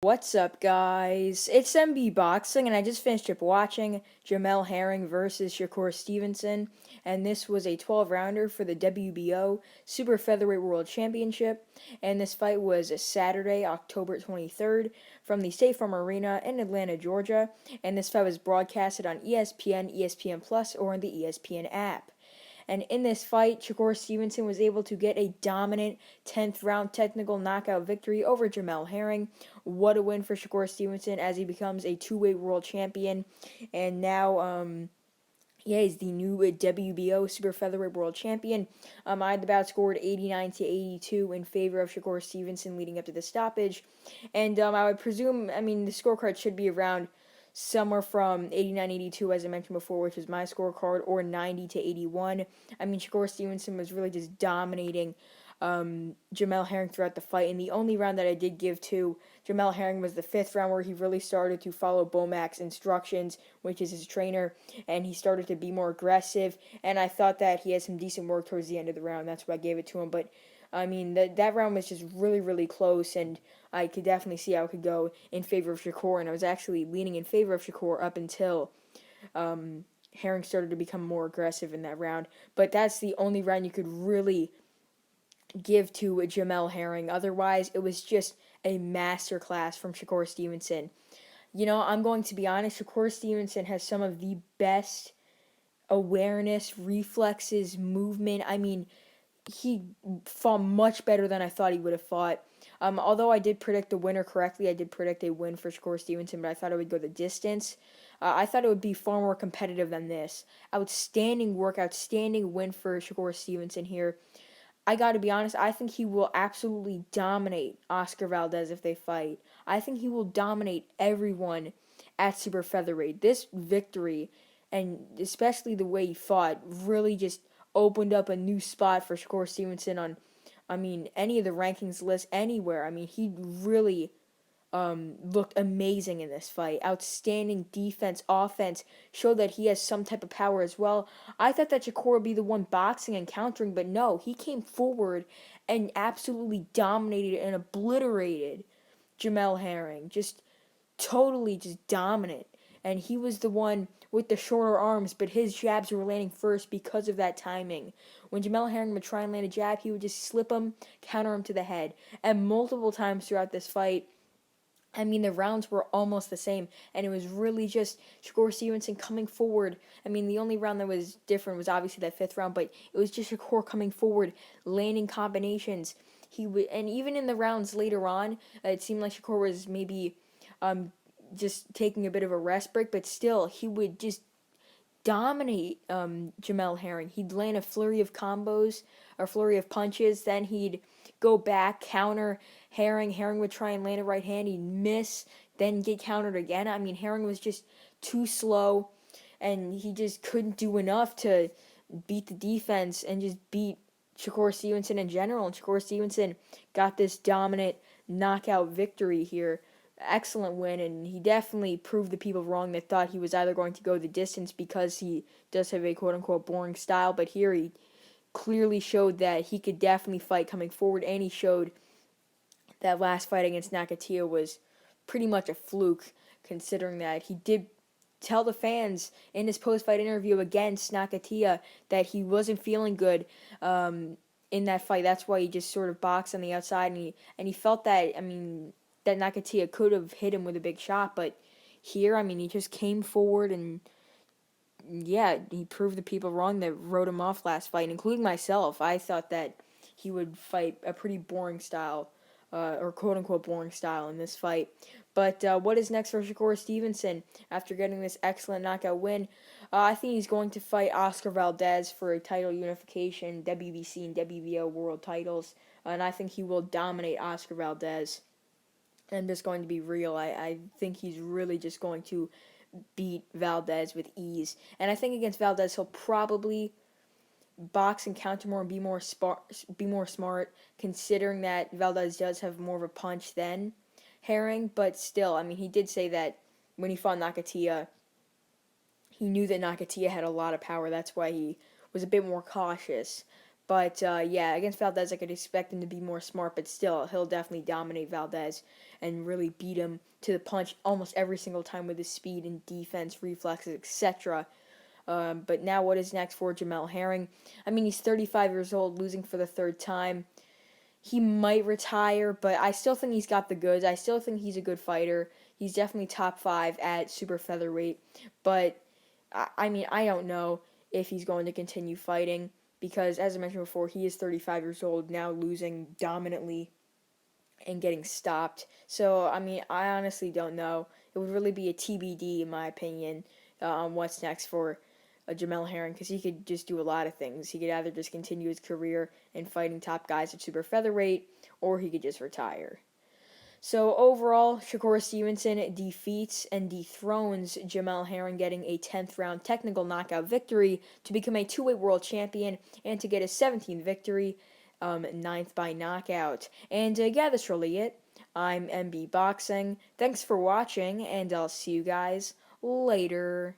What's up, guys? It's MB Boxing, and I just finished up watching Jamel Herring versus Shakur Stevenson, and this was a 12-rounder for the WBO Super Featherweight World Championship, and this fight was Saturday, October 23rd, from the State Farm Arena in Atlanta, Georgia, and this fight was broadcasted on ESPN, ESPN Plus, or on the ESPN app. And in this fight, Shakur Stevenson was able to get a dominant 10th round technical knockout victory over Jamel Herring. What a win for Shakur Stevenson as he becomes a two-weight world champion. And now, he's the new WBO super featherweight world champion. I had the bout scored 89 to 82 in favor of Shakur Stevenson leading up to the stoppage. And I would presume, the scorecard should be around somewhere from 89-82, as I mentioned before, which is my scorecard, or 90 to 81. Shakur Stevenson was really just dominating Jamel Herring throughout the fight, and the only round that I did give to Jamel Herring was the 5th round, where he really started to follow Bomac's instructions, which is his trainer, and he started to be more aggressive, and I thought that he had some decent work towards the end of the round. That's why I gave it to him, but that round was just really, really close, and I could definitely see how it could go in favor of Shakur, and I was actually leaning in favor of Shakur up until Herring started to become more aggressive in that round. But that's the only round you could really give to Jamel Herring. Otherwise, it was just a masterclass from Shakur Stevenson. I'm going to be honest, Shakur Stevenson has some of the best awareness, reflexes, movement. He fought much better than I thought he would have fought. Although I did predict the winner correctly, I did predict a win for Shakur Stevenson, but I thought it would go the distance. I thought it would be far more competitive than this. Outstanding work, outstanding win for Shakur Stevenson here. I got to be honest, I think he will absolutely dominate Oscar Valdez if they fight. I think he will dominate everyone at super featherweight. This victory, and especially the way he fought, really just opened up a new spot for Shakur Stevenson on, any of the rankings list anywhere. He really looked amazing in this fight. Outstanding defense, offense, showed that he has some type of power as well. I thought that Shakur would be the one boxing and countering, but no, he came forward and absolutely dominated and obliterated Jamel Herring. Just totally just dominant. And he was the one with the shorter arms, but his jabs were landing first because of that timing. When Jamel Herring would try and land a jab, he would just slip him, counter him to the head. And multiple times throughout this fight, the rounds were almost the same, and it was really just Shakur Stevenson coming forward. The only round that was different was obviously that 5th round, but it was just Shakur coming forward, landing combinations. And even in the rounds later on, it seemed like Shakur was maybe just taking a bit of a rest break, but still, he would just dominate Jamel Herring. He'd land a flurry of combos, a flurry of punches, then he'd go back, counter Herring. Herring would try and land a right hand, he'd miss, then get countered again. Herring was just too slow, and he just couldn't do enough to beat the defense and just beat Shakur Stevenson in general. And Shakur Stevenson got this dominant knockout victory here. Excellent win, and he definitely proved the people wrong that thought he was either going to go the distance because he does have a quote-unquote boring style, but here he clearly showed that he could definitely fight coming forward, and he showed that last fight against Nakatia was pretty much a fluke, considering that he did tell the fans in his post-fight interview against Nakatia that he wasn't feeling good in that fight. That's why he just sort of boxed on the outside, and he felt that, that Nakatia could have hit him with a big shot, but here, he just came forward and, yeah, he proved the people wrong that wrote him off last fight, including myself. I thought that he would fight a pretty boring style, or quote-unquote boring style in this fight. But what is next for Shakur Stevenson after getting this excellent knockout win? I think he's going to fight Oscar Valdez for a title unification, WBC and WBO world titles, and I think he will dominate Oscar Valdez. I'm just going to be real. I think he's really just going to beat Valdez with ease. And I think against Valdez, he'll probably box and counter more and be more smart, considering that Valdez does have more of a punch than Herring. But still, he did say that when he fought Nakatia, he knew that Nakatia had a lot of power. That's why he was a bit more cautious. But, against Valdez, I could expect him to be more smart, but still, he'll definitely dominate Valdez. and really beat him to the punch almost every single time with his speed and defense, reflexes, etc. But now, what is next for Jamel Herring? I mean, he's 35 years old, losing for the third time. He might retire, but I still think he's got the goods. I still think he's a good fighter. He's definitely top 5 at super featherweight. But, I mean, I don't know if he's going to continue fighting because, as I mentioned before, he is 35 years old, now losing dominantly and getting stopped. So, I mean, I honestly don't know. It would really be a TBD, in my opinion, on what's next for Jamel Herring, because he could just do a lot of things. He could either just continue his career in fighting top guys at super featherweight, or he could just retire. So overall, Shakur Stevenson defeats and dethrones Jamel Herring, getting a 10th round technical knockout victory to become a two-weight world champion and to get his 17th victory, 9th by knockout. And yeah, that's really it. I'm MB Boxing. Thanks for watching, and I'll see you guys later.